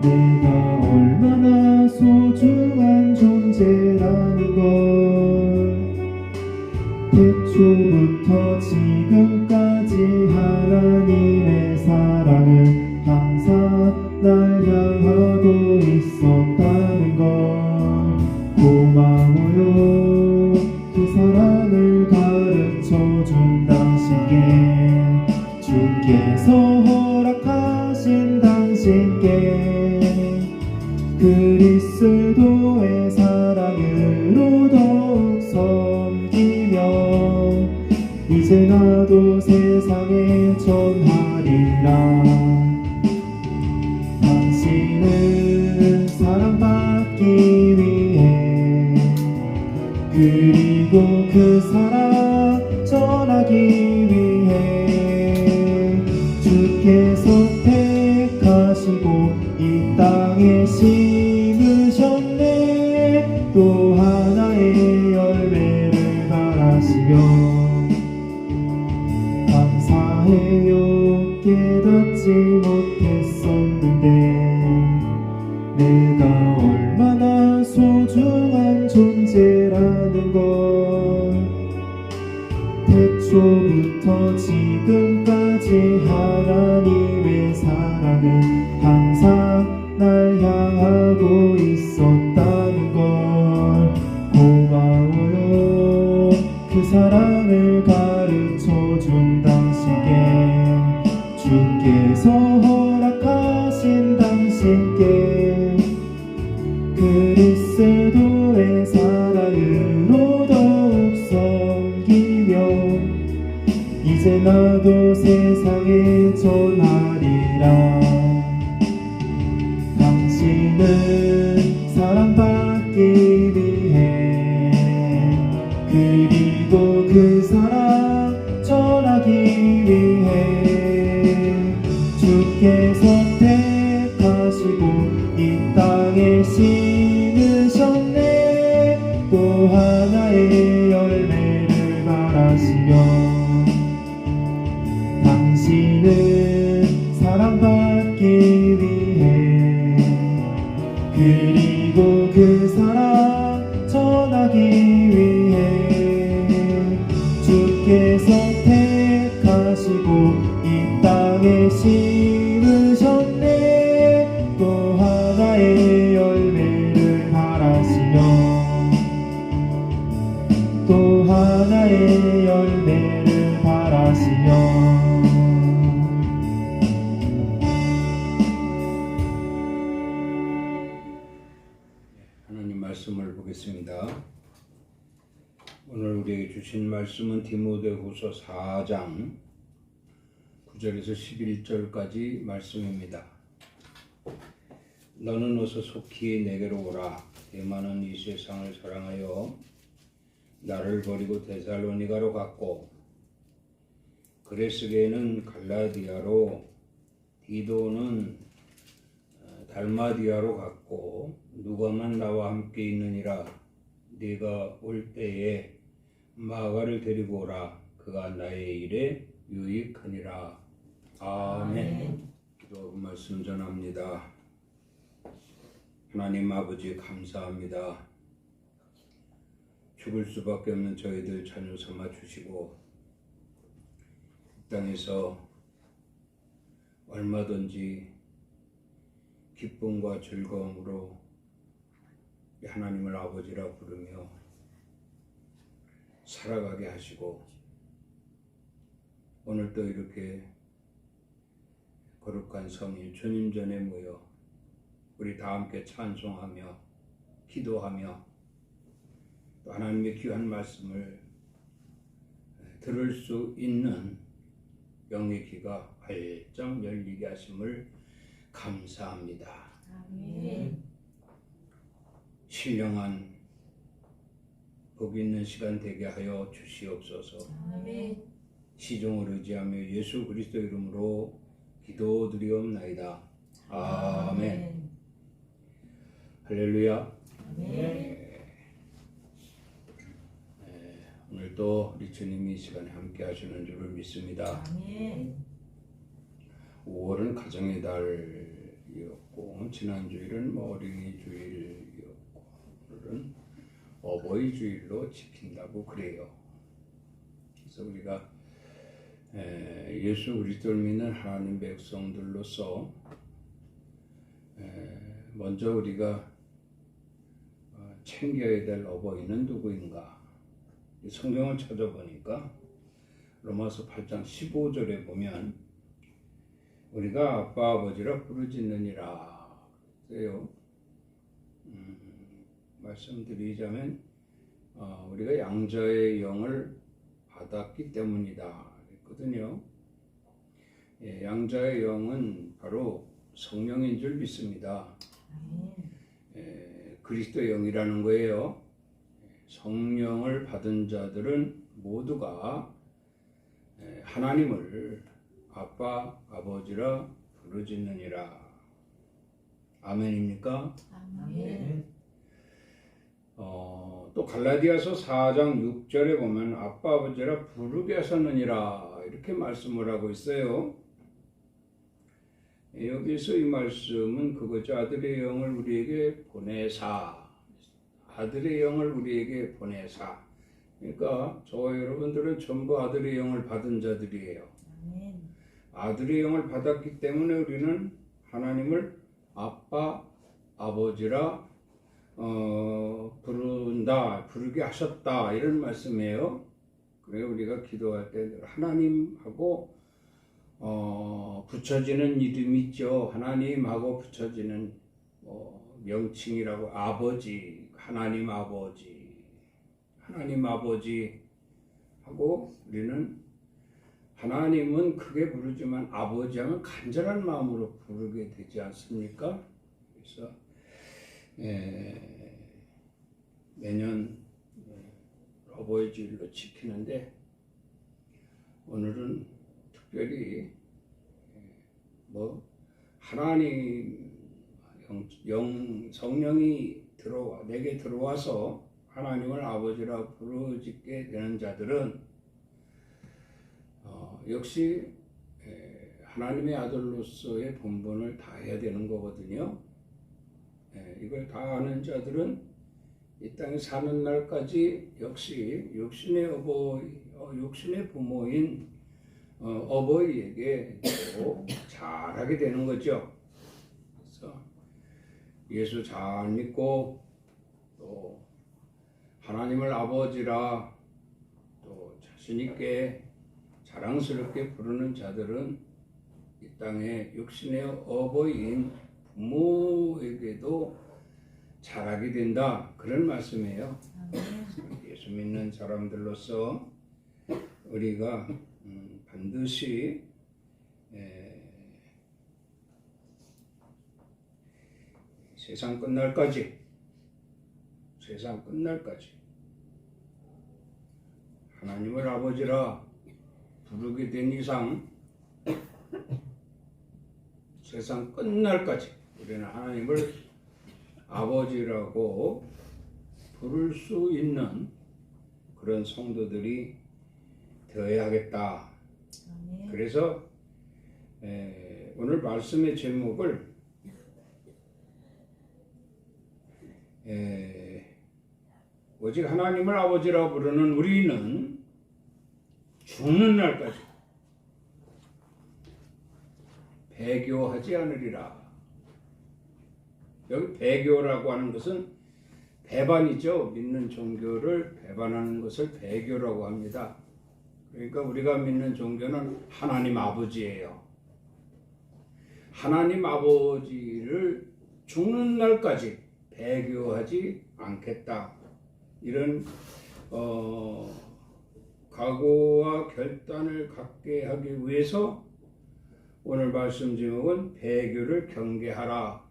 내가 얼마나 소중한 존재라는 걸 태초부터 지금까지 하나님의 사랑은 항상 날 향하고 있었다는 걸 고마워요. 그 사랑을 가르쳐준 당신께 주께서 허락하신 당신께 그리스도의 사랑으로 더욱 섬기며 이제 나도 세상에 전하리라. 당신은 사랑받기 위해 그리고 그 사랑 전하기 위해 주께서 택하시고 이 땅에 심으셨네. 또 하나의 열매를 바라시며 감사해요. 깨닫지 못했었는데 내가 얼마나 소중한 존재라는 걸 태초부터 지금까지 하나님의 사랑은 항상 날 향하고 있었다는 걸 고마워요. 그 사랑을 가르쳐준 당신께 주께서 허락하신 당신께 그리스도의 사랑으로 더욱 섬기며 이제 나도 세상에 전하리라. 당신은 사랑받기 위해 그리고 그 사랑 전하기 위해 주께서 택하시고 이 땅에 심으셨네. 또 하나의 열매를 바라시며 당신은 사랑받기 위해 그리고 그 사랑 전하기 위해 주께서 택하시고 이 땅에 심으셨네. 또 하나의 열매를 바라시며 또 하나의 열매를 바라시며 하나님 말씀을 보겠습니다. 오늘 우리에게 주신 말씀은 디모데후서 4장 9절에서 11절까지 말씀입니다. 너는 어서 속히 내게로 오라. 대만은 이 세상을 사랑하여 나를 버리고 데살로니가로 갔고 그레스게는 갈라디아로 디도는 달마디아로 갔고 누가만 나와 함께 있느니라. 네가 올 때에 마가를 데리고 오라. 그가 나의 일에 유익하니라. 아멘. 기도하고 말씀 전합니다. 하나님 아버지 감사합니다. 죽을 수밖에 없는 저희들 자녀 삼아 주시고 이 땅에서 얼마든지 기쁨과 즐거움으로 하나님을 아버지라 부르며 살아가게 하시고 오늘도 이렇게 거룩한 성일 주님 전에 모여 우리 다 함께 찬송하며 기도하며 또 하나님의 귀한 말씀을 들을 수 있는 영의 귀가 활짝 열리게 하심을 감사합니다. 아멘. 신령한 복 있는 시간 되게 하여 주시옵소서. 아멘. 시종을 의지하며 예수 그리스도 이름으로 기도드리옵나이다. 아멘. 할렐루야. 아멘. 오늘도 우리 주님이 이 시간에 함께 하시는 줄을 믿습니다. 아멘. 5월은 가정의 달이었고 지난 주일은 뭐 어린이 주일이었고 오늘은 어버이 주일로 지킨다고 그래요. 그래서 우리가 예수 그리스도를 믿는 하나님 백성들로서 먼저 우리가 챙겨야 될 어버이는 누구인가? 성경을 찾아보니까 로마서 8장 15절에 보면 우리가 아빠 아버지라 부르짖느니라 그래요. 말씀드리자면 우리가 양자의 영을 받았기 때문이다 했거든요. 양자의 영은 바로 성령인 줄 믿습니다. 그리스도의 영이라는 거예요. 성령을 받은 자들은 모두가 하나님을 아빠, 아버지라 부르짖느니라. 아멘입니까? 아멘. 또 갈라디아서 4장 6절에 보면 아빠, 아버지라 부르게 하셨느니라 이렇게 말씀을 하고 있어요. 여기서 이 말씀은 그거죠. 아들의 영을 우리에게 보내사. 아들의 영을 우리에게 보내사. 그러니까 저와 여러분들은 전부 아들의 영을 받은 자들이에요. 아멘. 아들의 영을 받았기 때문에 우리는 하나님을 아빠, 아버지라 부르게 하셨다 이런 말씀이에요. 그래서 우리가 기도할 때 하나님하고 붙여지는 이름이 있죠. 하나님하고 붙여지는 명칭이라고 아버지, 하나님 아버지 하고 우리는 하나님은 크게 부르지만 아버지 하면 간절한 마음으로 부르게 되지 않습니까? 그래서 매년 어버이 주일로 지키는데 오늘은 특별히 하나님 성령이 내게 들어와서 하나님을 아버지라 부르짖게 되는 자들은 역시 하나님의 아들로서의 본분을 다해야 되는 거거든요. 이걸 다 아는 자들은 이 땅에 사는 날까지 역시 육신의 부모인 어버이에게 잘하게 되는 거죠. 그래서 예수 잘 믿고 또 하나님을 아버지라 또 자신 있게 자랑스럽게 부르는 자들은 이 땅에 육신의 어버이인 부모에게도 잘하게 된다 그런 말씀이에요. 예수 믿는 사람들로서 우리가 반드시 세상 끝날까지 하나님을 아버지라 부르게 된 이상 세상 끝날까지 우리는 하나님을 아버지라고 부를 수 있는 그런 성도들이 되어야겠다. 아멘. 그래서 오늘 말씀의 제목을 오직 하나님을 아버지라 부르는 우리는 죽는 날까지 배교하지 않으리라. 여기 배교라고 하는 것은 배반이죠. 믿는 종교를 배반하는 것을 배교라고 합니다. 그러니까 우리가 믿는 종교는 하나님 아버지예요. 하나님 아버지를 죽는 날까지 배교하지 않겠다. 이런 각오와 결단을 갖게 하기 위해서 오늘 말씀 제목은 배교를 경계하라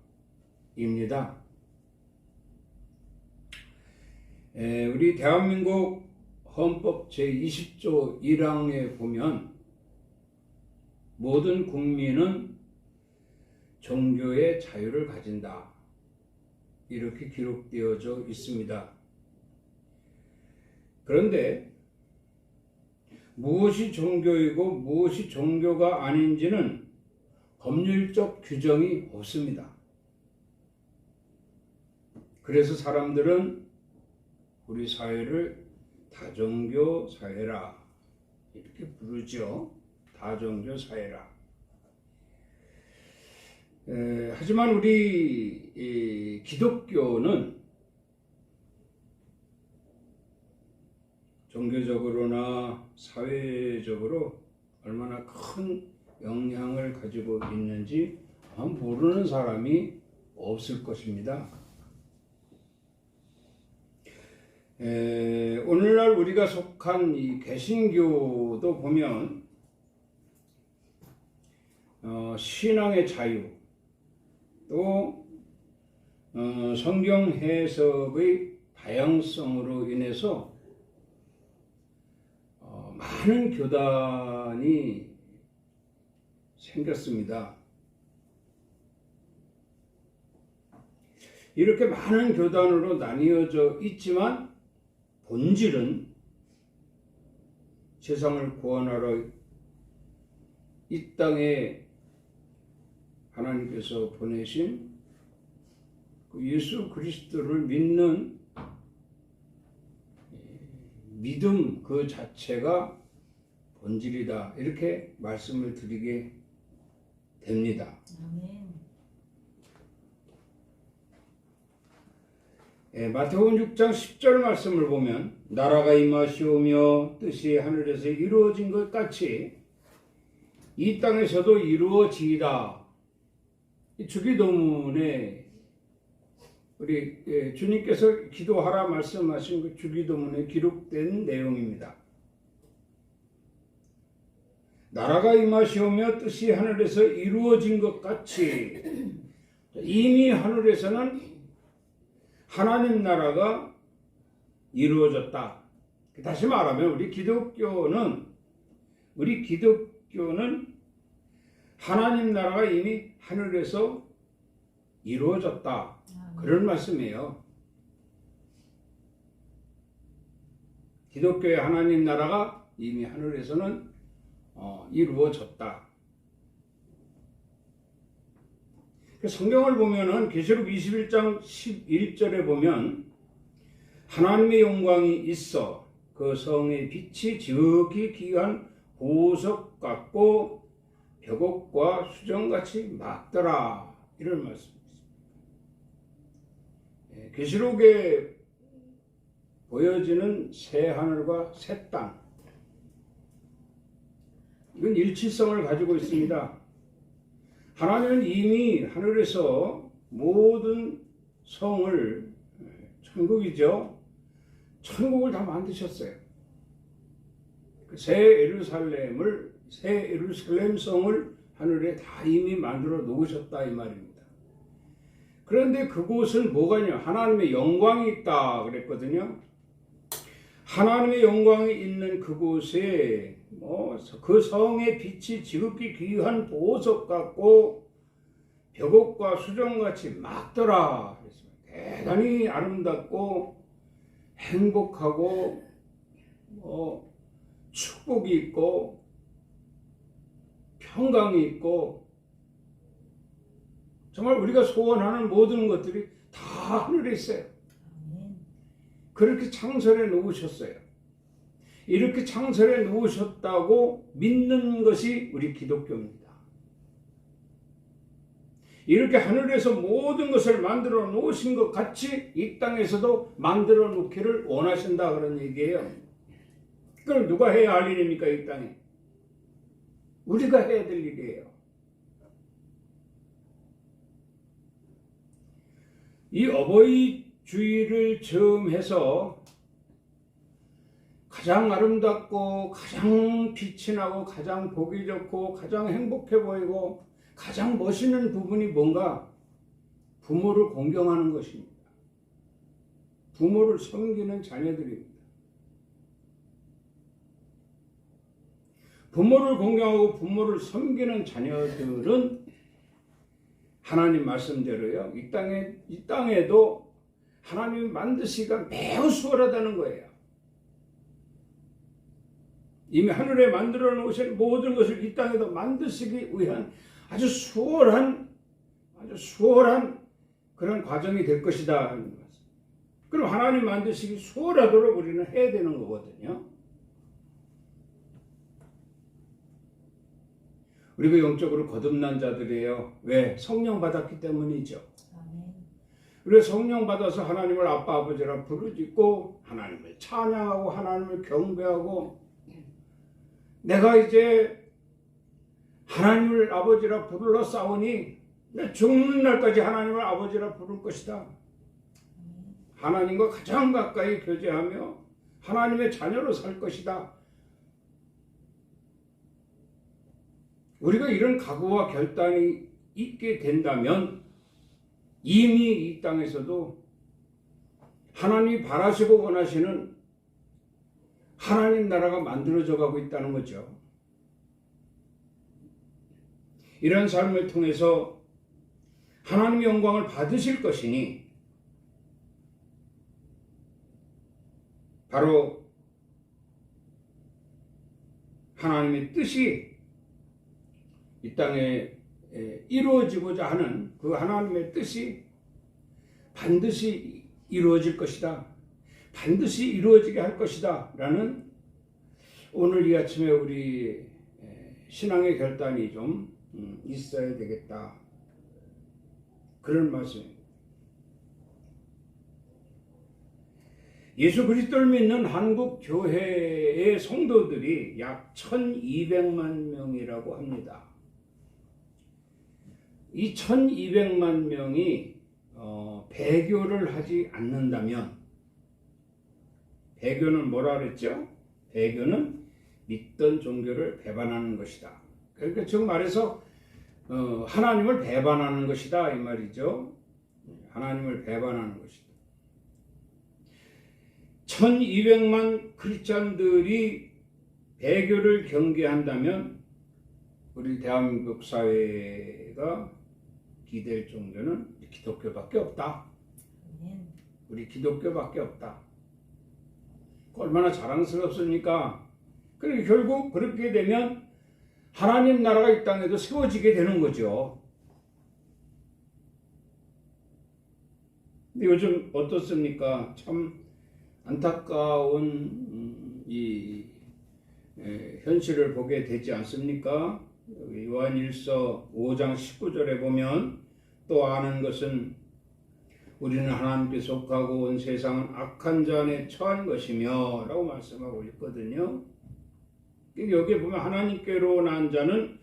입니다. 우리 대한민국 헌법 제20조 1항에 보면 모든 국민은 종교의 자유를 가진다 이렇게 기록되어져 있습니다. 그런데 무엇이 종교이고 무엇이 종교가 아닌지는 법률적 규정이 없습니다. 그래서 사람들은 우리 사회를 다종교 사회라 이렇게 부르죠. 다종교 사회라. 하지만 우리 이 기독교는 종교적으로나 사회적으로 얼마나 큰 영향을 가지고 있는지 아마 모르는 사람이 없을 것입니다. 오늘날 우리가 속한 이 개신교도 보면 신앙의 자유 또 성경 해석의 다양성으로 인해서 많은 교단이 생겼습니다. 이렇게 많은 교단으로 나뉘어져 있지만 본질은 세상을 구원하러 이 땅에 하나님께서 보내신 그 예수 그리스도를 믿는 믿음 그 자체가 본질이다. 이렇게 말씀을 드리게 됩니다. 아멘. 마태복음 6장 10절 말씀을 보면 나라가 임하시오며 뜻이 하늘에서 이루어진 것 같이 이 땅에서도 이루어지이다. 이 주기도문에 우리 주님께서 기도하라 말씀하신 그 주기도문에 기록된 내용입니다. 나라가 임하시오며 뜻이 하늘에서 이루어진 것 같이 이미 하늘에서는 하나님 나라가 이루어졌다. 다시 말하면 우리 기독교는 하나님 나라가 이미 하늘에서 이루어졌다. 그런 말씀이에요. 기독교의 하나님 나라가 이미 하늘에서는 이루어졌다. 성경을 보면은 계시록 21장 11절에 보면 하나님의 영광이 있어 그 성의 빛이 지극히 귀한 보석 같고 벽옥과 수정같이 맑더라. 이런 말씀입니다. 계시록에 보여지는 새 하늘과 새 땅, 이건 일치성을 가지고 있습니다. 하나님은 이미 하늘에서 모든 성을, 천국이죠. 천국을 다 만드셨어요. 새 예루살렘 성을 하늘에 다 이미 만들어 놓으셨다 이 말입니다. 그런데 그곳은 뭐가 있냐? 하나님의 영광이 있다 그랬거든요. 하나님의 영광이 있는 그곳에 그 성의 빛이 지극히 귀한 보석 같고 벽옥과 수정같이 맑더라. 대단히 아름답고 행복하고 축복이 있고 평강이 있고 정말 우리가 소원하는 모든 것들이 다 하늘에 있어요. 그렇게 창설해 놓으셨어요. 이렇게 창설해 놓으셨다고 믿는 것이 우리 기독교입니다. 이렇게 하늘에서 모든 것을 만들어 놓으신 것 같이 이 땅에서도 만들어 놓기를 원하신다 그런 얘기예요. 그걸 누가 해야 할 일입니까? 이 땅에 우리가 해야 될 일이에요. 이 어버이 주일을 즈음해서 가장 아름답고 가장 빛이 나고 가장 보기 좋고 가장 행복해 보이고 가장 멋있는 부분이 뭔가? 부모를 공경하는 것입니다. 부모를 섬기는 자녀들입니다. 부모를 공경하고 부모를 섬기는 자녀들은 하나님 말씀대로요. 이 땅에도 하나님이 만드시기가 매우 수월하다는 거예요. 이미 하늘에 만들어 놓으신 모든 것을 이 땅에도 만드시기 위한 아주 수월한 그런 과정이 될 것이다 하는 말씀. 그럼 하나님 만드시기 수월하도록 우리는 해야 되는 거거든요. 우리가 영적으로 거듭난 자들이에요. 왜? 성령 받았기 때문이죠. 아멘. 우리가 성령 받아서 하나님을 아빠 아버지라 부르짖고 하나님을 찬양하고 하나님을 경배하고 내가 이제 하나님을 아버지라 부르러 싸우니 내 죽는 날까지 하나님을 아버지라 부를 것이다. 하나님과 가장 가까이 교제하며 하나님의 자녀로 살 것이다. 우리가 이런 각오와 결단이 있게 된다면 이미 이 땅에서도 하나님이 바라시고 원하시는 하나님 나라가 만들어져 가고 있다는 거죠. 이런 삶을 통해서 하나님의 영광을 받으실 것이니 바로 하나님의 뜻이 이 땅에 이루어지고자 하는 그 하나님의 뜻이 반드시 이루어질 것이다. 반드시 이루어지게 할 것이다. 라는 오늘 이 아침에 우리 신앙의 결단이 좀 있어야 되겠다. 그런 말씀입니다. 예수 그리스도를 믿는 한국 교회의 성도들이 약 1200만 명이라고 합니다. 이 1200만 명이 배교를 하지 않는다면, 배교는 뭐라 그랬죠? 배교는 믿던 종교를 배반하는 것이다. 그러니까 즉 말해서 하나님을 배반하는 것이다 이 말이죠. 하나님을 배반하는 것이다. 1200만 크리스찬들이 배교를 경계한다면 우리 대한민국 사회가 기댈 종교는 기독교밖에 없다. 우리 기독교밖에 없다. 얼마나 자랑스럽습니까? 그리고 결국 그렇게 되면 하나님 나라가 이 땅에도 세워지게 되는 거죠. 근데 요즘 어떻습니까? 참 안타까운 이 현실을 보게 되지 않습니까? 요한일서 5장 19절에 보면 또 아는 것은 우리는 하나님께 속하고 온 세상은 악한 자 안에 처한 것이며 라고 말씀하고 있거든요. 여기에 보면 하나님께로 난 자는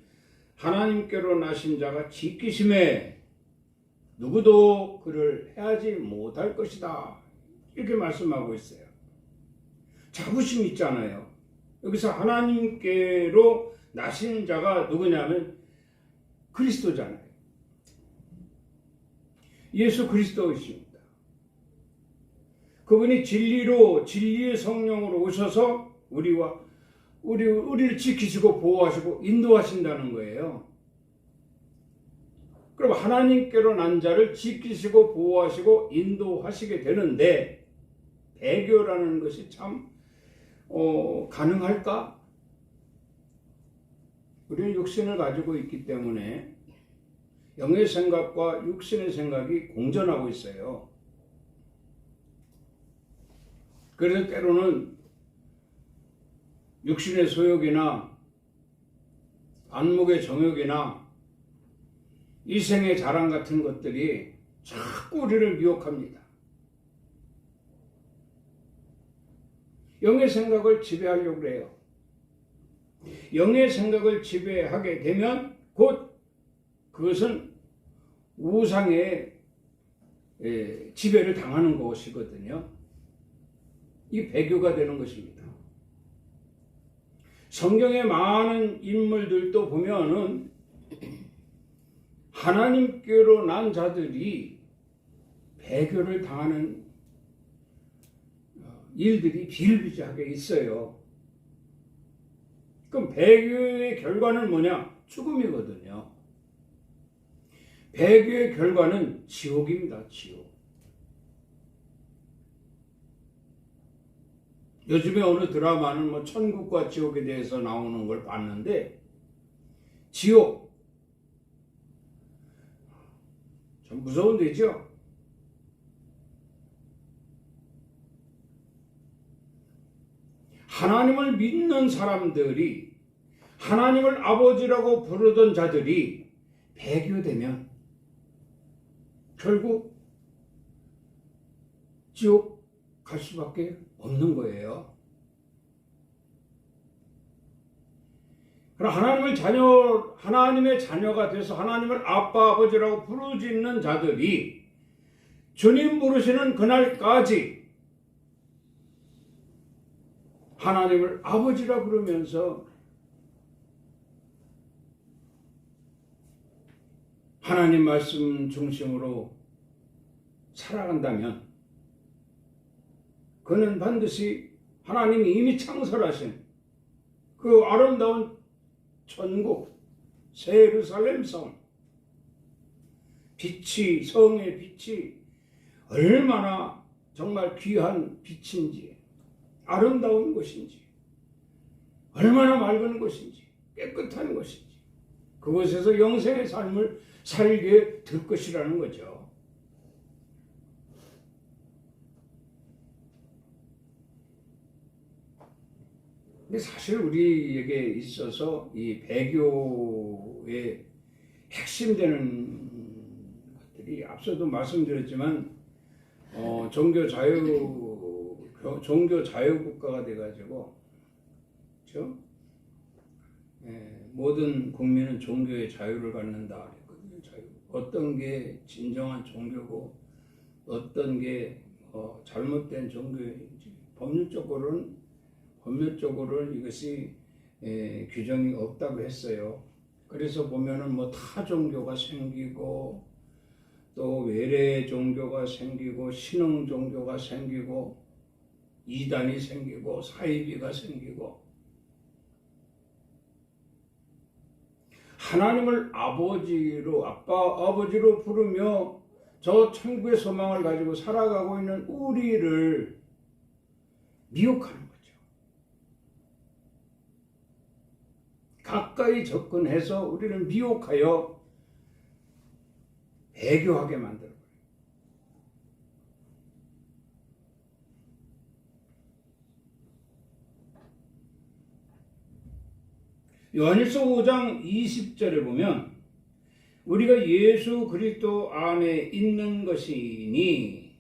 하나님께로 나신 자가 지키심에 누구도 그를 해하지 못할 것이다. 이렇게 말씀하고 있어요. 자부심 있잖아요. 여기서 하나님께로 나신 자가 누구냐면 그리스도잖아요. 예수 그리스도이십니다. 그분이 진리로 진리의 성령으로 오셔서 우리를 지키시고 보호하시고 인도하신다는 거예요. 그럼 하나님께로 난 자를 지키시고 보호하시고 인도하시게 되는데 배교라는 것이 참 가능할까? 우리는 육신을 가지고 있기 때문에 영의 생각과 육신의 생각이 공존하고 있어요. 그래서 때로는 육신의 소욕이나 안목의 정욕이나 이생의 자랑 같은 것들이 자꾸 우리를 미혹합니다. 영의 생각을 지배하려고 해요. 영의 생각을 지배하게 되면 곧 그것은 우상의 지배를 당하는 것이거든요. 이 배교가 되는 것입니다. 성경의 많은 인물들도 보면은 하나님께로 난 자들이 배교를 당하는 일들이 비일비재하게 있어요. 그럼 배교의 결과는 뭐냐? 죽음이거든요. 배교의 결과는 지옥입니다. 지옥. 요즘에 어느 드라마는 뭐 천국과 지옥에 대해서 나오는 걸 봤는데 지옥 좀 무서운 데죠. 하나님을 믿는 사람들이 하나님을 아버지라고 부르던 자들이 배교되면 결국 지옥 갈 수밖에 없는 거예요. 그럼 하나님의 자녀가 돼서 하나님을 아빠, 아버지라고 부르짖는 자들이 주님 부르시는 그날까지 하나님을 아버지라 부르면서 하나님 말씀 중심으로 살아간다면 그는 반드시 하나님이 이미 창설하신 그 아름다운 천국, 새 예루살렘 성, 빛이, 성의 빛이 얼마나 정말 귀한 빛인지, 아름다운 것인지, 얼마나 맑은 것인지, 깨끗한 것인지, 그곳에서 영생의 삶을 살게 될 것이라는 거죠. 근데 사실 우리에게 있어서 이 배교의 핵심되는 것들이 앞서도 말씀드렸지만 종교 자유 국가가 돼가지고 그렇죠? 모든 국민은 종교의 자유를 갖는다 그랬거든요. 자유. 어떤 게 진정한 종교고 어떤 게 잘못된 종교인지 법률적으로는 이것이 규정이 없다고 했어요. 그래서 보면은 뭐 타종교가 생기고 또 외래 종교가 생기고 신흥 종교가 생기고 이단이 생기고 사이비가 생기고 하나님을 아버지로 아버지로 부르며 저 천국의 소망을 가지고 살아가고 있는 우리를 미혹하는 거죠. 가까이 접근해서 우리를 미혹하여 배교하게 만들어요. 요한일서 5장 20절에 보면 우리가 예수 그리스도 안에 있는 것이니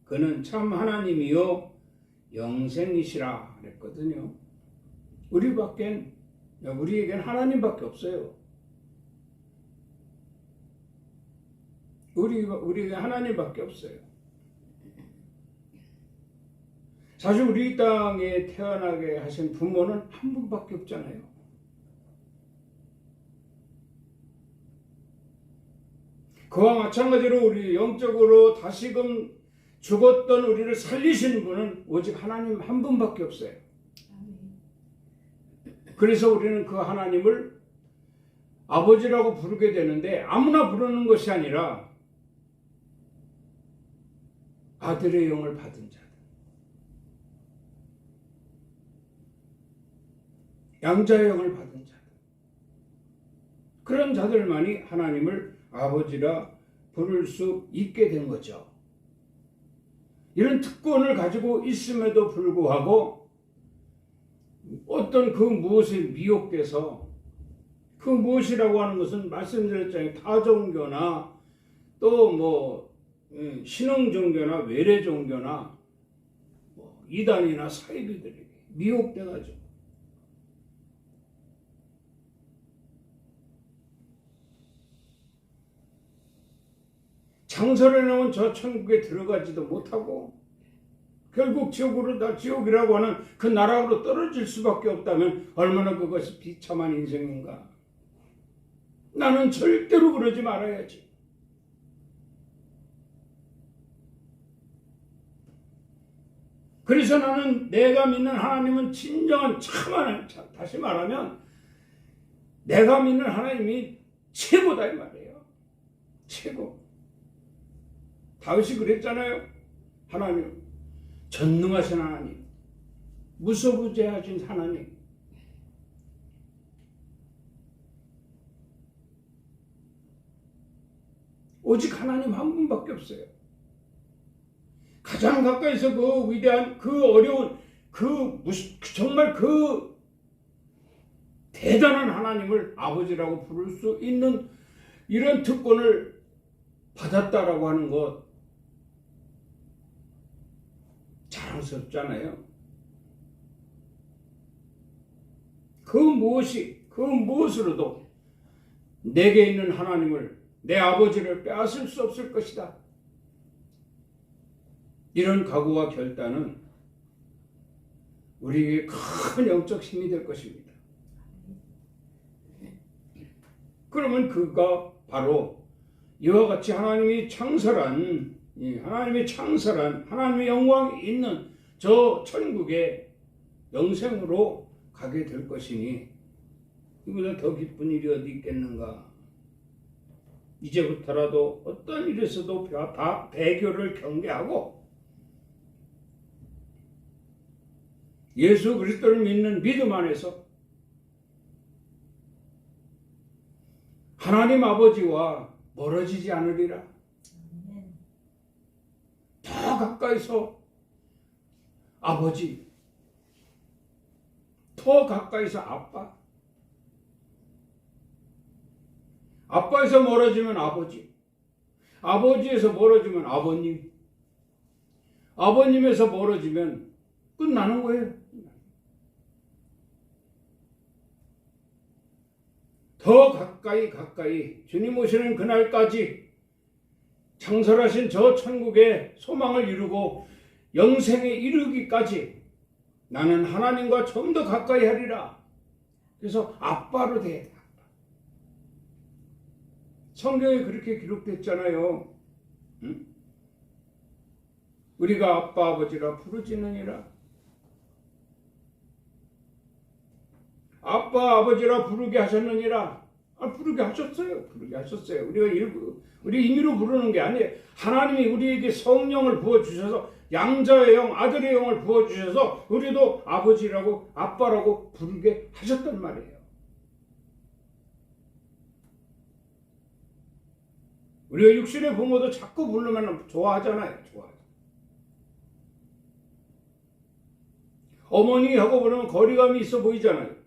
그는 참 하나님이요 영생이시라 그랬거든요. 우리에겐 하나님밖에 없어요. 우리에게 하나님밖에 없어요. 사실 우리 땅에 태어나게 하신 부모는 한 분밖에 없잖아요. 그와 마찬가지로 우리 영적으로 다시금 죽었던 우리를 살리신 분은 오직 하나님 한 분밖에 없어요. 그래서 우리는 그 하나님을 아버지라고 부르게 되는데 아무나 부르는 것이 아니라 아들의 영을 받은 자들, 양자의 영을 받은 자들, 그런 자들만이 하나님을 아버지라 부를 수 있게 된 거죠. 이런 특권을 가지고 있음에도 불구하고 어떤 그 무엇에 미혹돼서 그 무엇이라고 하는 것은 말씀드렸잖아요. 타종교나 또 뭐 신흥 종교나 외래 종교나 뭐 이단이나 사이비들에게 미혹돼가지고 창설해 놓은 저 천국에 들어가지도 못하고 결국 지옥이라고 하는 그 나라로 떨어질 수밖에 없다면 얼마나 그것이 비참한 인생인가. 나는 절대로 그러지 말아야지. 그래서 나는 내가 믿는 하나님은 진정한 다시 말하면 내가 믿는 하나님이 최고다 이 말이에요. 최고. 다윗이 그랬잖아요. 하나님, 전능하신 하나님, 무소부재하신 하나님, 오직 하나님 한 분밖에 없어요. 가장 가까이서 그 위대한 그 어려운 정말 그 대단한 하나님을 아버지라고 부를 수 있는 이런 특권을 받았다라고 하는 것 자랑스럽잖아요. 그 무엇으로도 내게 있는 하나님을, 내 아버지를 빼앗을 수 없을 것이다. 이런 각오와 결단은 우리에게 큰 영적 힘이 될 것입니다. 그러면 그가 바로 이와 같이 하나님이 창설한 하나님의 영광이 있는 저 천국에 영생으로 가게 될 것이니 이보다 더 기쁜 일이 어디 있겠는가. 이제부터라도 어떤 일에서도 다 배교를 경계하고 예수 그리스도를 믿는 믿음 안에서 하나님 아버지와 멀어지지 않으리라. 더 가까이서 아버지, 더 가까이서 아빠, 아빠에서 멀어지면 아버지, 아버지에서 멀어지면 아버님, 아버님에서 멀어지면 끝나는 거예요. 더 가까이 주님 오시는 그날까지 창설하신 저 천국의 소망을 이루고 영생에 이르기까지 나는 하나님과 좀 더 가까이 하리라. 그래서 아빠로 돼. 성경에 그렇게 기록됐잖아요. 응? 우리가 아빠 아버지라 부르지느니라. 아빠 아버지라 부르게 하셨느니라. 부르게 하셨어요. 우리 임의로 부르는 게 아니에요. 하나님이 우리에게 성령을 부어주셔서 양자의 영, 아들의 영을 부어주셔서 우리도 아버지라고 아빠라고 부르게 하셨단 말이에요. 우리가 육신의 부모도 자꾸 부르면 좋아하잖아요. 어머니하고 부르면 거리감이 있어 보이잖아요.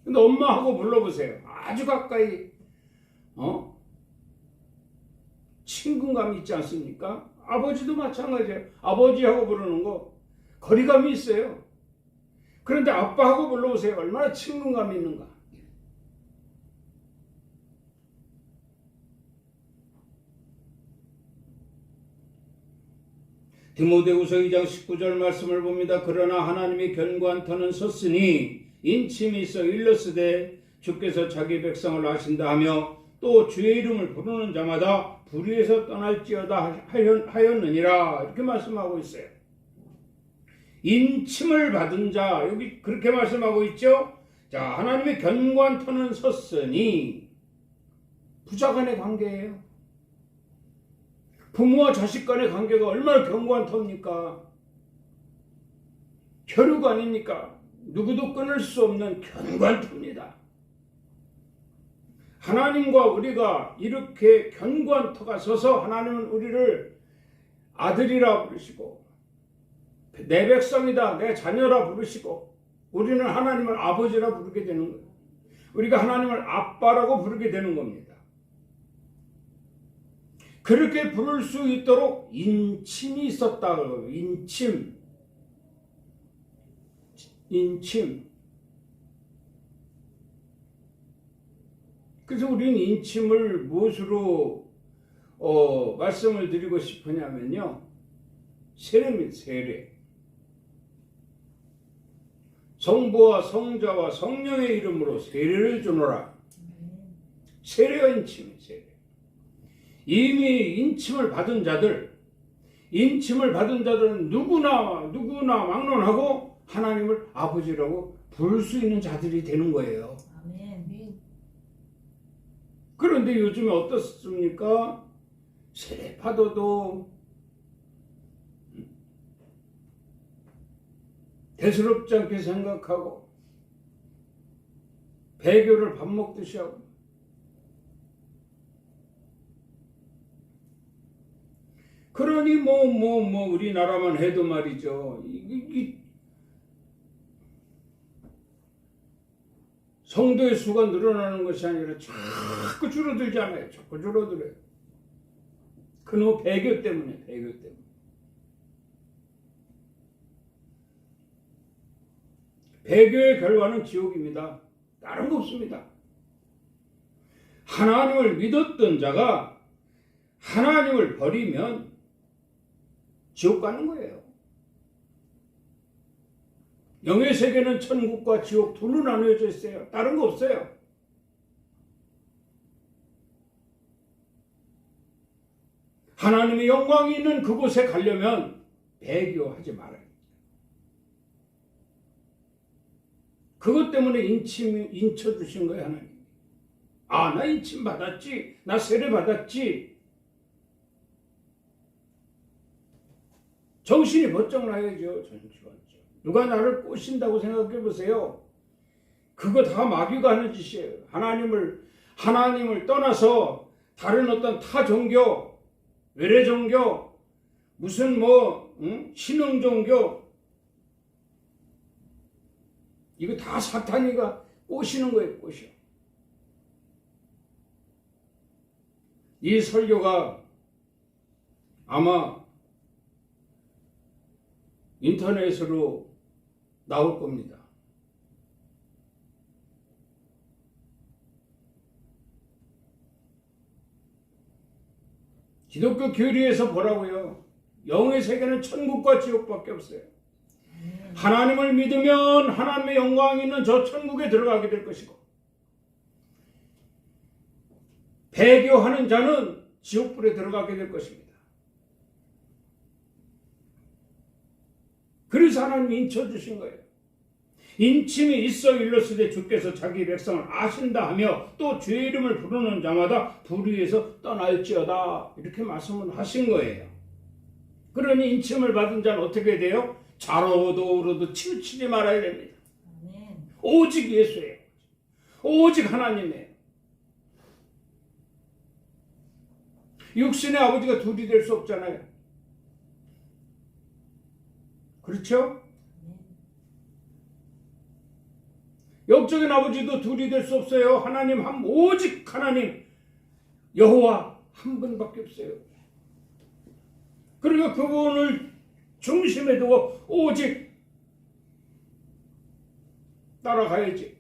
근데 엄마하고 불러보세요. 아주 가까이 친근감이 있지 않습니까? 아버지도 마찬가지예요. 아버지하고 부르는 거 거리감이 있어요. 그런데 아빠하고 불러보세요. 얼마나 친근감이 있는가. 디모데후서 2장 19절 말씀을 봅니다. 그러나 하나님이 견고한 터는 섰으니 인침이 있어 일렀으되 주께서 자기 백성을 아신다 하며 또 주의 이름을 부르는 자마다 불의에서 떠날지어다 하였느니라. 이렇게 말씀하고 있어요. 인침을 받은 자, 여기 그렇게 말씀하고 있죠. 자, 하나님의 견고한 터는 섰으니 부자 간의 관계예요. 부모와 자식 간의 관계가 얼마나 견고한 터입니까? 혈육 아닙니까? 누구도 끊을 수 없는 견고한 터입니다. 하나님과 우리가 이렇게 견고한 터가 서서 하나님은 우리를 아들이라 부르시고 내 백성이다, 내 자녀라 부르시고 우리는 하나님을 아버지라 부르게 되는 거예요. 우리가 하나님을 아빠라고 부르게 되는 겁니다. 그렇게 부를 수 있도록 인침이 있었다고요. 인침. 그래서 우리는 인침을 무엇으로 말씀을 드리고 싶으냐면요. 세례입니다. 세례. 성부와 성자와 성령의 이름으로 세례를 주노라. 세례가 인침이에요. 세례. 이미 인침을 받은 자들은 누구나 막론하고 하나님을 아버지라고 부를 수 있는 자들이 되는 거예요. 아멘. 그런데 요즘에 어떻습니까? 세례 받아도 대수롭지 않게 생각하고 배교를 밥 먹듯이 하고 그러니 우리나라만 해도 말이죠. 성도의 수가 늘어나는 것이 아니라 자꾸 줄어들잖아요. 자꾸 줄어들어요. 그놈 배교 때문에. 배교의 결과는 지옥입니다. 다른 거 없습니다. 하나님을 믿었던 자가 하나님을 버리면 지옥 가는 거예요. 영의 세계는 천국과 지옥 둘로 나누어져 있어요. 다른 거 없어요. 하나님의 영광이 있는 그곳에 가려면 배교하지 말아요. 그것 때문에 인쳐 주신 거예요, 하나님. 아, 나 인침 받았지. 나 세례 받았지. 정신이 번쩍 나야죠. 누가 나를 꼬신다고 생각해 보세요. 그거 다 마귀가 하는 짓이에요. 하나님을 떠나서 다른 어떤 타 종교, 외래 종교, 무슨 신흥 종교, 이거 다 사탄이가 꼬시는 거예요, 꼬셔. 이 설교가 아마 인터넷으로 나올 겁니다. 기독교 교리에서 보라고요. 영의 세계는 천국과 지옥밖에 없어요. 하나님을 믿으면 하나님의 영광이 있는 저 천국에 들어가게 될 것이고, 배교하는 자는 지옥불에 들어가게 될 것입니다. 그래서 하나님이 인쳐주신 거예요. 인침이 있어 일렀으되 주께서 자기 백성을 아신다 하며 또 주의 이름을 부르는 자마다 불의에서 떠날지어다, 이렇게 말씀을 하신 거예요. 그러니 인침을 받은 자는 어떻게 돼요? 좌로도 우로도 치우치지 말아야 됩니다. 아멘. 오직 예수예요. 오직 하나님이에요. 육신의 아버지가 둘이 될 수 없잖아요. 그렇죠? 영적인 아버지도 둘이 될 수 없어요. 하나님 오직 하나님 여호와 한 분밖에 없어요. 그러니까 그분을 중심에 두고 오직 따라가야지.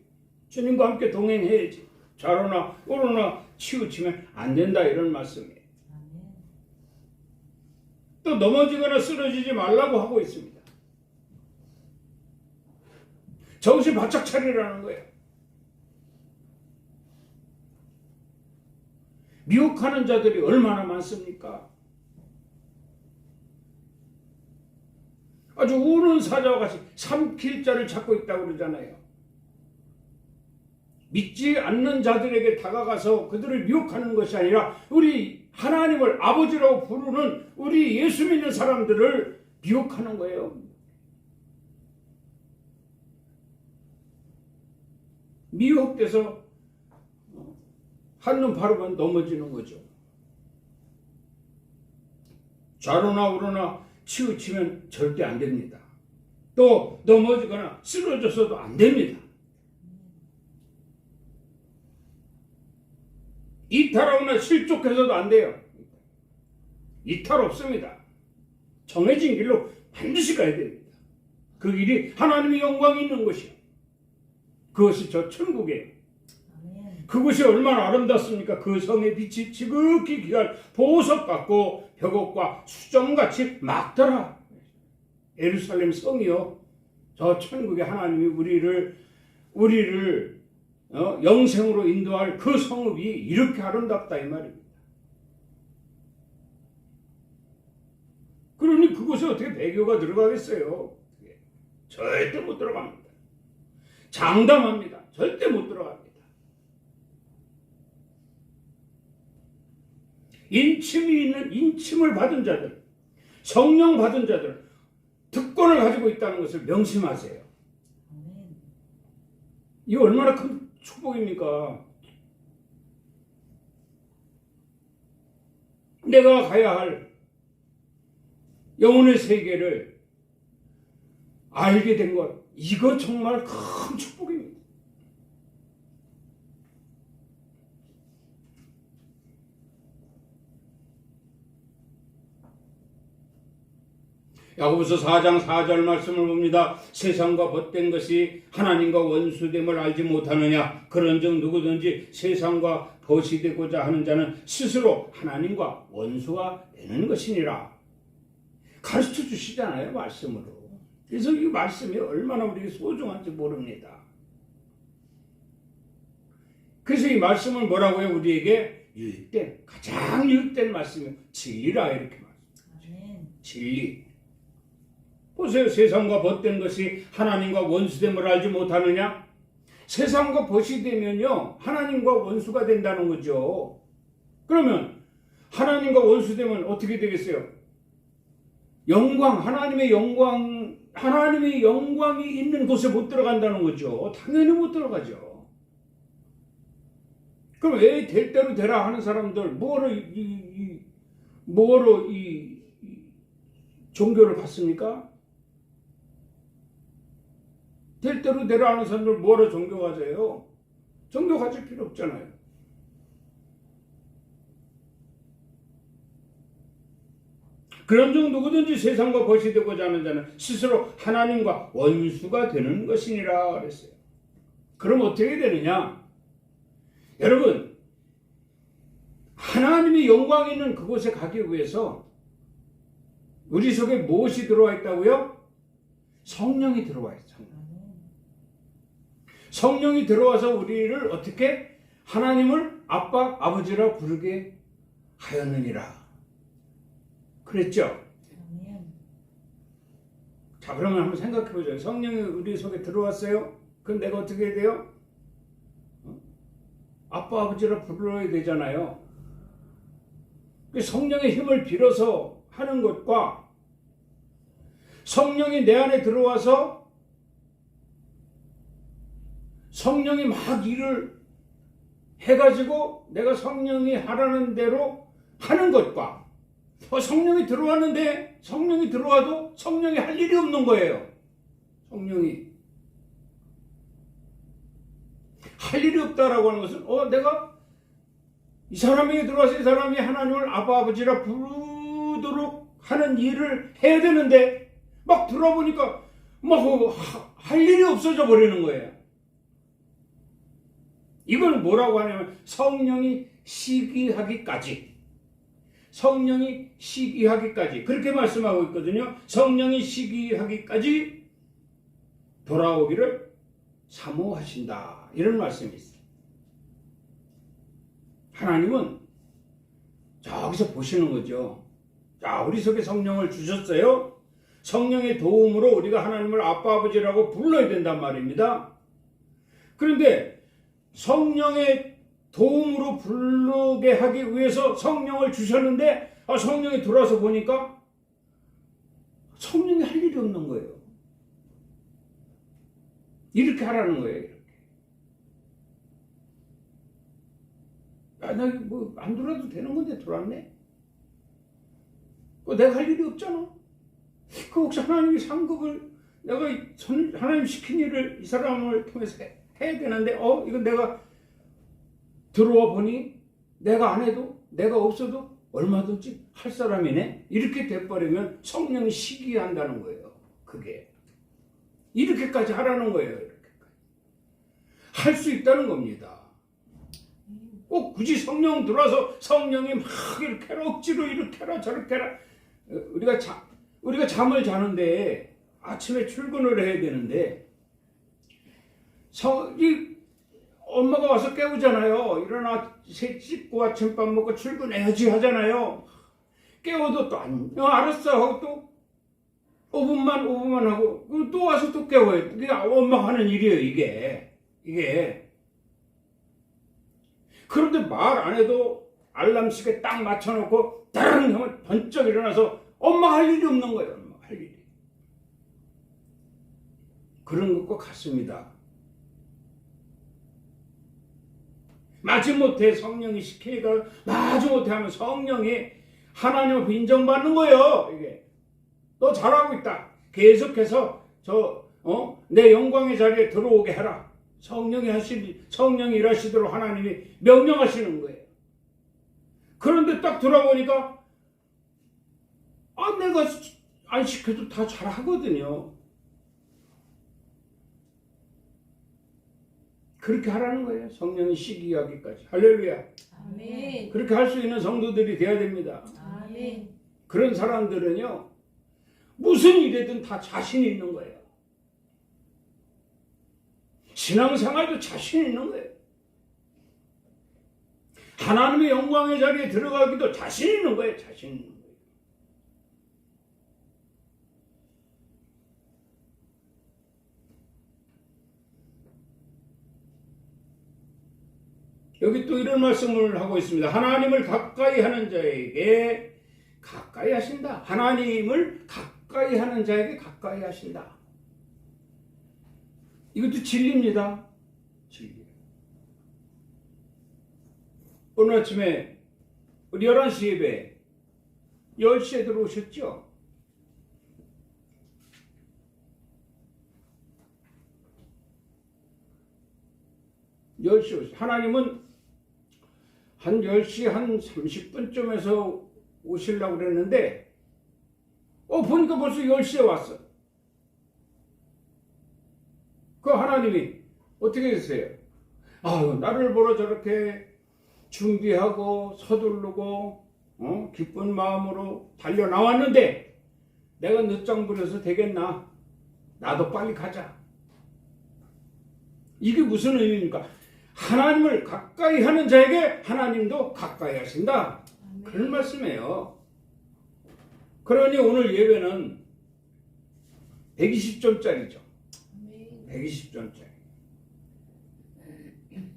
주님과 함께 동행해야지. 좌로나 우로나 치우치면 안 된다, 이런 말씀이에요. 또 넘어지거나 쓰러지지 말라고 하고 있습니다. 정신 바짝 차리라는 거예요. 미혹하는 자들이 얼마나 많습니까? 아주 우는 사자와 같이 삼킬 자를 찾고 있다고 그러잖아요. 믿지 않는 자들에게 다가가서 그들을 미혹하는 것이 아니라 우리 하나님을 아버지라고 부르는 우리 예수 믿는 사람들을 미혹하는 거예요. 미혹돼서 한눈 바르면 넘어지는 거죠. 좌로나 우로나 치우치면 절대 안 됩니다. 또 넘어지거나 쓰러져서도 안 됩니다. 이탈하거나 실족해서도 안 돼요. 이탈 없습니다. 정해진 길로 반드시 가야 됩니다. 그 길이 하나님의 영광이 있는 것이요. 그것이 저 천국이에요. 그곳이 얼마나 아름답습니까? 그 성의 빛이 지극히 귀한 보석 같고 벽옥과 수정같이 막더라. 예루살렘 성이요, 저 천국의 하나님이 우리를 영생으로 인도할 그 성읍이 이렇게 아름답다, 이 말입니다. 그러니 그곳에 어떻게 배교가 들어가겠어요? 절대 못 들어갑니다. 장담합니다. 절대 못 들어갑니다. 인침을 받은 자들, 성령 받은 자들, 특권을 가지고 있다는 것을 명심하세요. 이 얼마나 큰 축복입니까? 내가 가야 할 영혼의 세계를 알게 된 것, 이거 정말 큰 축복입니다. 야고보서 4장 4절 말씀을 봅니다. 세상과 벗된 것이 하나님과 원수됨을 알지 못하느냐. 그런즉 누구든지 세상과 벗이 되고자 하는 자는 스스로 하나님과 원수가 되는 것이니라. 가르쳐 주시잖아요, 말씀으로. 그래서 이 말씀이 얼마나 우리에게 소중한지 모릅니다. 그래서 이 말씀을 뭐라고요? 우리에게 유익된, 가장 유익된 말씀이 진리라, 이렇게 말씀하죠. 진리. 보세요. 세상과 벗된 것이 하나님과 원수됨을 알지 못하느냐? 세상과 벗이 되면요, 하나님과 원수가 된다는 거죠. 그러면 하나님과 원수되면 어떻게 되겠어요? 영광, 하나님의 영광이 있는 곳에 못 들어간다는 거죠. 당연히 못 들어가죠. 그럼 왜 될 대로 되라 하는 사람들, 뭐로 이 종교를 받습니까? 될 대로 되라 하는 사람들 뭐로 종교 가져요? 종교 가질 필요 없잖아요. 그런즉 누구든지 세상과 벗이 되고자 하는 자는 스스로 하나님과 원수가 되는 것이니라 그랬어요. 그럼 어떻게 되느냐? 여러분, 하나님의 영광이 있는 그곳에 가기 위해서 우리 속에 무엇이 들어와 있다고요? 성령이 들어와 있어요. 성령이 들어와서 우리를 어떻게? 하나님을 아빠, 아버지라 부르게 하였느니라. 그랬죠? 자, 그러면 한번 생각해 보죠. 성령이 우리 속에 들어왔어요? 그럼 내가 어떻게 해야 돼요? 아빠, 아버지라 불러야 되잖아요. 성령의 힘을 빌어서 하는 것과 성령이 내 안에 들어와서 성령이 막 일을 해가지고 내가 성령이 하라는 대로 하는 것과 성령이 들어왔는데 성령이 들어와도 성령이 할 일이 없는 거예요. 성령이 할 일이 없다라고 하는 것은 내가 이 사람에게 들어와서 이 사람이 하나님을 아빠 아버지라 부르도록 하는 일을 해야 되는데 막 들어보니까 막 할 일이 없어져 버리는 거예요. 이걸 뭐라고 하냐면 성령이 시기하기까지 그렇게 말씀하고 있거든요. 성령이 시기하기까지 돌아오기를 사모하신다, 이런 말씀이 있어요. 하나님은 저기서 보시는 거죠. 자, 우리 속에 성령을 주셨어요. 성령의 도움으로 우리가 하나님을 아빠 아버지라고 불러야 된단 말입니다. 그런데 성령의 도움으로 부르게 하기 위해서 성령을 주셨는데 성령이 들어와서 보니까 성령이 할 일이 없는 거예요. 이렇게 하라는 거예요. 이렇게. 나 뭐 안 들어와도 되는 건데 들어왔네. 내가 할 일이 없잖아. 그 혹시 하나님이 상급을 내가 하나님 시킨 일을 이 사람을 통해서 해야 되는데 이건 내가 들어와 보니 내가 안 해도 내가 없어도 얼마든지 할 사람이네. 이렇게 돼버리면 성령이 시기한다는 거예요. 그게 이렇게까지 하라는 거예요. 이렇게까지 할 수 있다는 겁니다. 꼭 굳이 성령 들어와서 성령이 막 이렇게 해라, 억지로 이렇게 해라 저렇게 해라. 우리가 잠을 자는데 아침에 출근을 해야 되는데 엄마가 와서 깨우잖아요. 일어나 새 씻고 아침밥 먹고 출근해야지 하잖아요. 깨워도 또 알았어 하고 또 5분만 하고 또 와서 또 깨워요. 그게 엄마가 하는 일이에요. 이게 그런데 말 안 해도 알람 시계 딱 맞춰놓고 따릉 하면 번쩍 일어나서 엄마가 할 일이 없는 거예요. 엄마가 할 일이. 그런 것과 같습니다. 마지못해 성령이 시키니까 마지못해 하면 성령이 하나님 앞에 인정받는 거예요. 이게 너 잘하고 있다. 계속해서 내 영광의 자리에 들어오게 해라. 성령이 일하시도록 하나님이 명령하시는 거예요. 그런데 딱 들어보니까 내가 안 시켜도 다 잘하거든요. 그렇게 하라는 거예요. 성령이 시키게 하기까지. 할렐루야. 아멘. 그렇게 할 수 있는 성도들이 돼야 됩니다. 아멘. 그런 사람들은요, 무슨 일이든 다 자신 있는 거예요. 신앙생활도 자신 있는 거예요. 하나님의 영광의 자리에 들어가기도 자신 있는 거예요. 자신 있는 거예요. 여기 또 이런 말씀을 하고 있습니다. 하나님을 가까이 하는 자에게 가까이 하신다. 하나님을 가까이 하는 자에게 가까이 하신다. 이것도 진리입니다. 진리. 오늘 아침에 우리 11시 예배 10시에 들어오셨죠? 하나님은 한 10시 한 30분쯤에서 오시려고 그랬는데 보니까 벌써 10시에 왔어. 그 하나님이 어떻게 했어요? 나를 보러 저렇게 준비하고 서두르고 기쁜 마음으로 달려 나왔는데 내가 늦장 부려서 되겠나? 나도 빨리 가자. 이게 무슨 의미입니까? 하나님을 가까이 하는 자에게 하나님도 가까이 하신다. 그런 말씀이에요. 그러니 오늘 예배는 120점짜리죠. 120점짜리.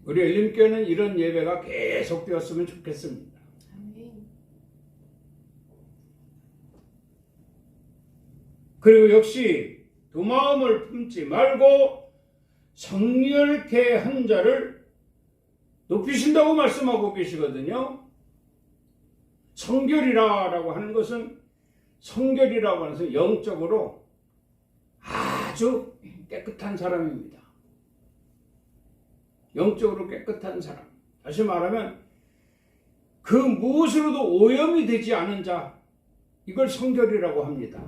우리 엘림교회는 이런 예배가 계속되었으면 좋겠습니다. 그리고 역시 두 마음을 품지 말고 성결케 한 자를 높이신다고 말씀하고 계시거든요. 성결이라고 하는 것은 영적으로 아주 깨끗한 사람입니다. 영적으로 깨끗한 사람. 다시 말하면 그 무엇으로도 오염이 되지 않은 자, 이걸 성결이라고 합니다.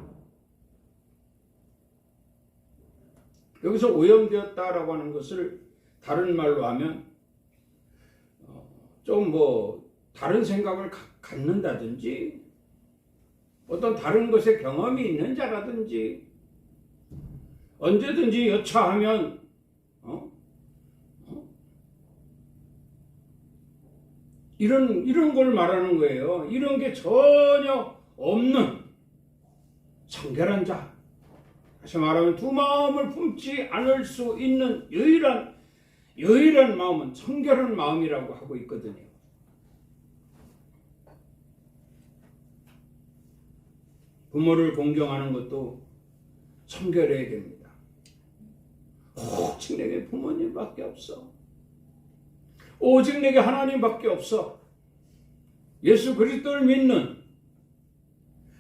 여기서 오염되었다라고 하는 것을 다른 말로 하면 좀 다른 생각을 갖는다든지 어떤 다른 것에 경험이 있는 자라든지 언제든지 여차하면 이런 걸 말하는 거예요. 이런 게 전혀 없는 성결한 자. 다시 말하면 두 마음을 품지 않을 수 있는 유일한 마음은 성결한 마음이라고 하고 있거든요. 부모를 공경하는 것도 성결해야 됩니다. 오직 내게 부모님밖에 없어. 오직 내게 하나님밖에 없어. 예수 그리스도를 믿는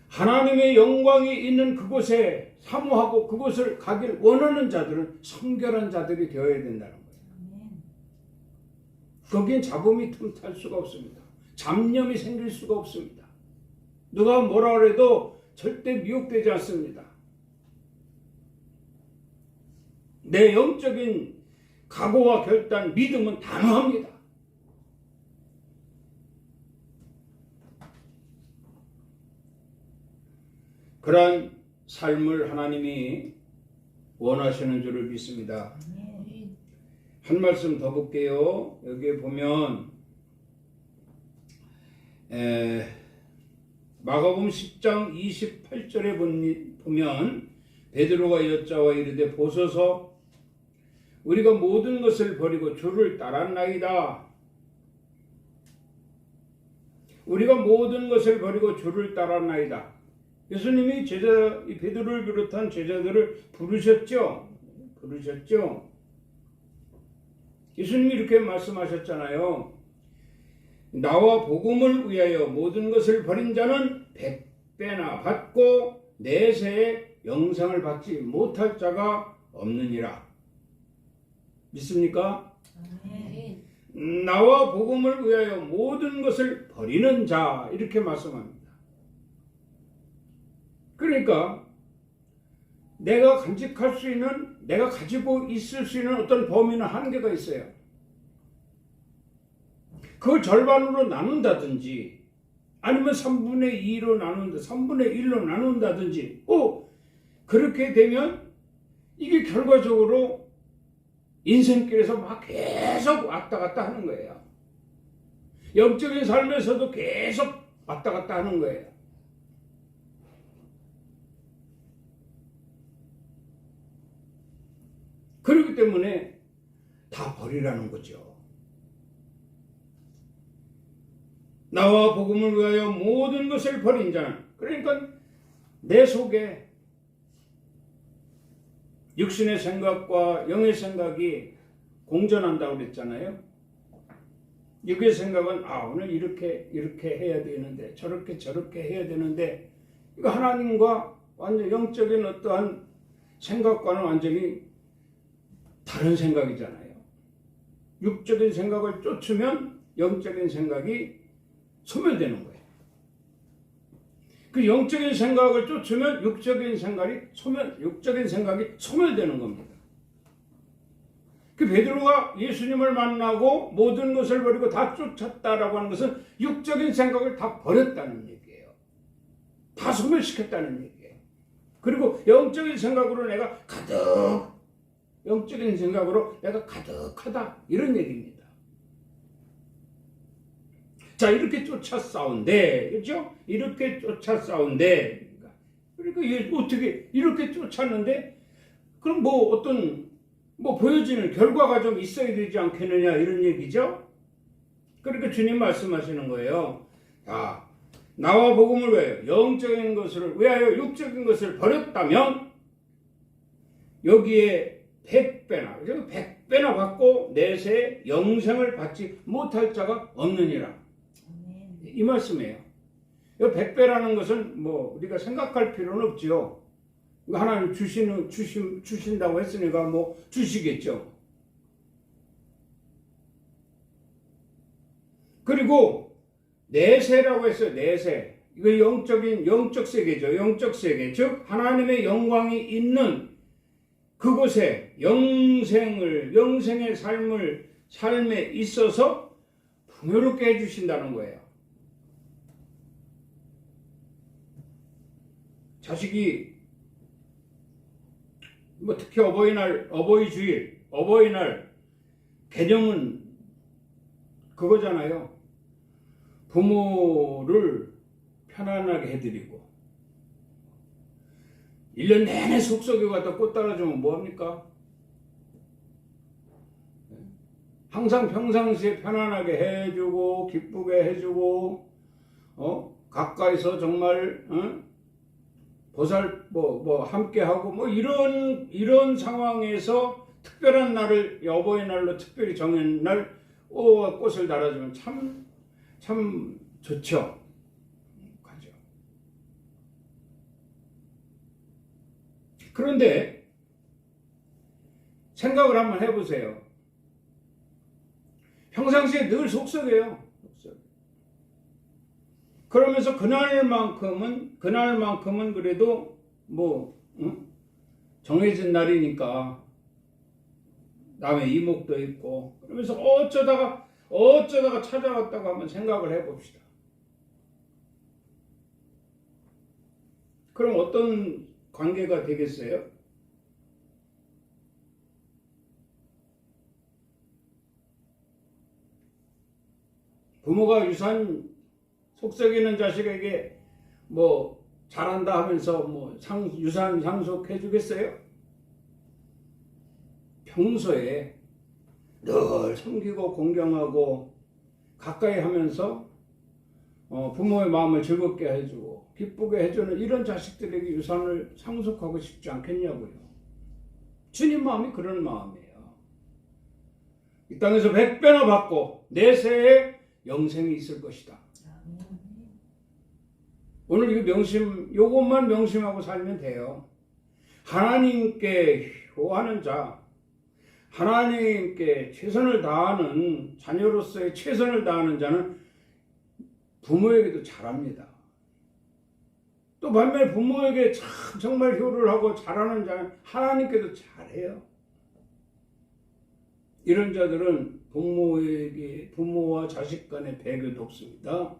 하나님의 영광이 있는 그곳에 사모하고 그곳을 가길 원하는 자들은 성결한 자들이 되어야 된다는 거예요. 거기엔 잡음이 틈탈 수가 없습니다. 잡념이 생길 수가 없습니다. 누가 뭐라 그래도 절대 미혹되지 않습니다. 내 영적인 각오와 결단, 믿음은 단호합니다. 그러한 삶을 하나님이 원하시는 줄을 믿습니다. 한 말씀 더 볼게요. 여기에 보면 마가복음 10장 28절에 보면 베드로가 여짜와 이르되 보소서 우리가 모든 것을 버리고 주를 따랐나이다. 우리가 모든 것을 버리고 주를 따랐나이다. 예수님이 이 베드로를 비롯한 제자들을 부르셨죠. 예수님이 이렇게 말씀하셨잖아요. 나와 복음을 위하여 모든 것을 버린 자는 100배나 받고 내세에 영생을 받지 못할 자가 없느니라. 믿습니까? 아멘. 나와 복음을 위하여 모든 것을 버리는 자, 이렇게 말씀합니다. 그러니까 내가 간직할 수 있는, 내가 가지고 있을 수 있는 어떤 범위나 한계가 있어요. 그걸 절반으로 나눈다든지 아니면 3분의 2로 나눈다, 3분의 1로 나눈다든지, 그렇게 되면 이게 결과적으로 인생길에서 막 계속 왔다 갔다 하는 거예요. 영적인 삶에서도 계속 왔다 갔다 하는 거예요. 그렇기 때문에 다 버리라는 거죠. 나와 복음을 위하여 모든 것을 버린 자는, 그러니까 내 속에 육신의 생각과 영의 생각이 공존한다고 그랬잖아요. 육의 생각은 오늘 이렇게 해야 되는데, 저렇게 해야 되는데, 이거 하나님과 완전 영적인 어떠한 생각과는 완전히 다른 생각이잖아요. 육적인 생각을 쫓으면 영적인 생각이 소멸되는 거예요. 그 영적인 생각을 쫓으면 육적인 생각이 소멸되는 겁니다. 그 베드로가 예수님을 만나고 모든 것을 버리고 다 쫓았다라고 하는 것은 육적인 생각을 다 버렸다는 얘기예요. 다 소멸시켰다는 얘기예요. 그리고 영적인 생각으로 내가 가득하다, 이런 얘기입니다. 자, 이렇게 쫓아 싸운데, 그렇죠? 이렇게 쫓아 싸운데, 그러니까 어떻게 이렇게 쫓았는데, 그럼 어떤 보여지는 결과가 좀 있어야 되지 않겠느냐, 이런 얘기죠. 그러니까 주님 말씀하시는 거예요. 자, 나와 복음을 위하여 영적인 것을 위하여 육적인 것을 버렸다면 여기에 100배나 받고 내세에 영생을 받지 못할 자가 없느니라. 이 말씀이에요. 이 100배라는 것은 우리가 생각할 필요는 없지요. 하나님 주신다고 했으니까 주시겠죠. 그리고 내세라고 했어요. 내세. 이거 영적 세계죠. 영적 세계. 즉 하나님의 영광이 있는 그곳에 영생의 삶에 있어서 풍요롭게 해주신다는 거예요. 자식이 특히 어버이날, 어버이날 개념은 그거잖아요. 부모를 편안하게 해드리고 1년 내내 속썩여 갖다 꽃 따라주면 뭐합니까? 항상 평상시에 편안하게 해주고 기쁘게 해주고 가까이서 정말 함께하고 이런 상황에서 특별한 날을 어버이날로 특별히 정한 날 꽃을 달아주면 참 좋죠. 가죠. 그런데 생각을 한번 해보세요. 평상시에 늘 속썩여요. 그러면서 그날만큼은 그래도 정해진 날이니까 남의 이목도 있고 그러면서 어쩌다가 찾아왔다고 한번 생각을 해봅시다. 그럼 어떤 관계가 되겠어요? 부모가 유산 속썩이는 자식에게 잘한다 하면서 유산 상속해 주겠어요? 평소에 늘 섬기고 공경하고 가까이 하면서 부모의 마음을 즐겁게 해주고 기쁘게 해주는 이런 자식들에게 유산을 상속하고 싶지 않겠냐고요. 주님 마음이 그런 마음이에요. 이 땅에서 100배나 받고 내세에 영생이 있을 것이다. 오늘 이 요것만 명심하고 살면 돼요. 하나님께 효하는 자, 하나님께 최선을 다하는 자녀로서의 최선을 다하는 자는 부모에게도 잘합니다. 또 반면에 부모에게 참 정말 효를 하고 잘하는 자는 하나님께도 잘해요. 이런 자들은 부모와 자식 간의 배교도 없습니다.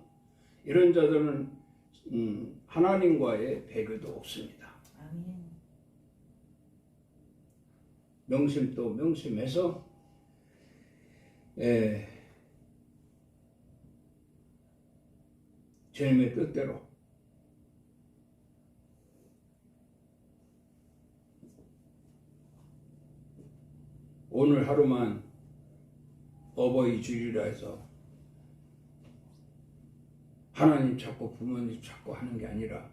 이런 자들은 하나님과의 배교도 없습니다. 아멘. 명심도 명심해서 주님의 뜻대로 오늘 하루만 어버이 주일이라 해서 하나님 찾고 부모님 찾고 하는 게 아니라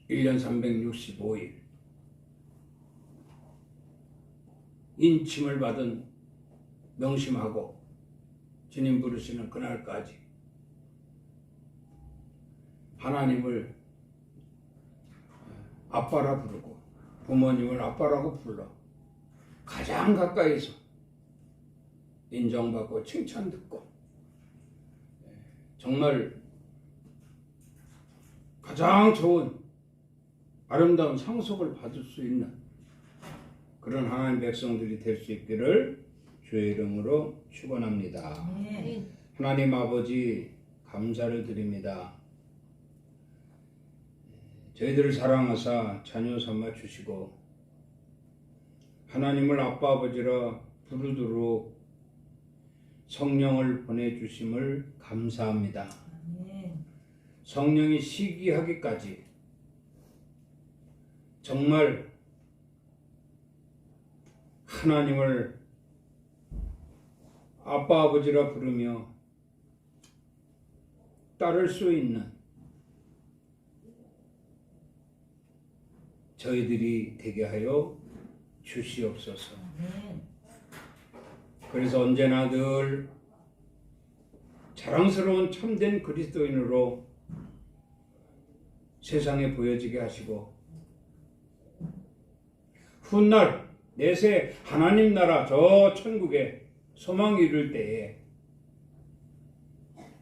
1년 365일 인침을 받은 명심하고 주님 부르시는 그날까지 하나님을 아빠라 부르고 부모님을 아빠라고 불러 가장 가까이서 인정받고 칭찬 듣고 정말 가장 좋은 아름다운 상속을 받을 수 있는 그런 하나님 백성들이 될 수 있기를 주의 이름으로 축원합니다. 아멘. 하나님 아버지 감사를 드립니다. 저희들을 사랑하사 자녀 삼아 주시고 하나님을 아빠 아버지라 부르도록 성령을 보내주심을 감사합니다. 아멘. 성령이 시기하기까지 정말 하나님을 아빠 아버지라 부르며 따를 수 있는 저희들이 되게 하여 주시옵소서. 아멘. 그래서 언제나 늘 자랑스러운 참된 그리스도인으로 세상에 보여지게 하시고 훗날 내세 하나님 나라 저 천국에 소망이 이룰 때에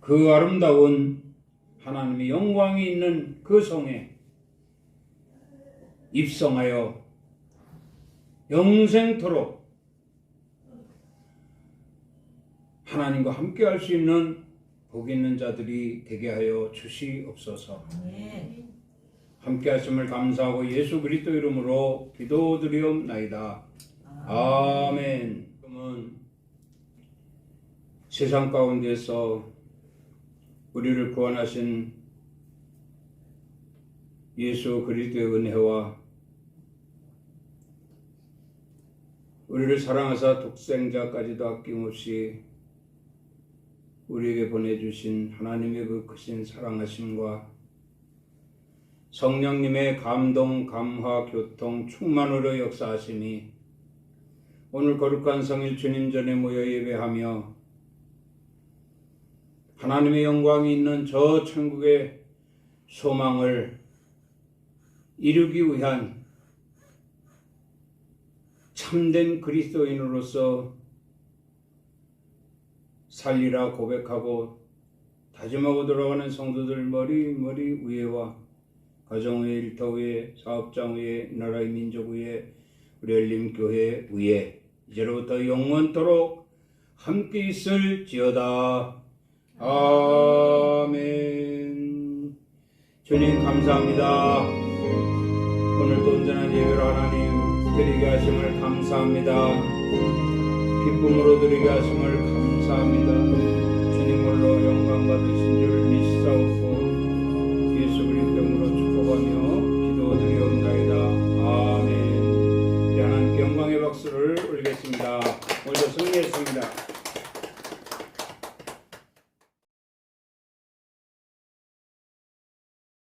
그 아름다운 하나님의 영광이 있는 그 성에 입성하여 영생토록 하나님과 함께 할 수 있는 복 있는 자들이 되게 하여 주시옵소서. 아멘. 함께 하심을 감사하고 예수 그리스도 이름으로 기도드리옵나이다. 아멘. 그러면 세상 가운데서 우리를 구원하신 예수 그리스도의 은혜와 우리를 사랑하사 독생자까지도 아낌없이 우리에게 보내주신 하나님의 그 크신 사랑하심과 성령님의 감동, 감화, 교통, 충만으로 역사하심이 오늘 거룩한 성일 주님 전에 모여 예배하며 하나님의 영광이 있는 저 천국의 소망을 이루기 위한 참된 그리스도인으로서 살리라 고백하고 다짐하고 돌아가는 성도들 머리 위에와 가정 위에, 일터 위에, 사업장 위에, 나라의 민족 위에, 우리 열림교회 위에 이제로부터 영원토록 함께 있을지어다. 아멘. 주님 감사합니다. 오늘도 온전한 예배로 하나님 드리게 하심을 감사합니다. 기쁨으로 드리게 하심을 감사합니다. 주님 홀로 영광 받으신 줄 믿사옵고 예수 그리스도 이름으로 축복하며 기도드리옵나이다. 아멘. 우리 하나님께 영광의 박수를 올리겠습니다. 오늘도 승리했습니다.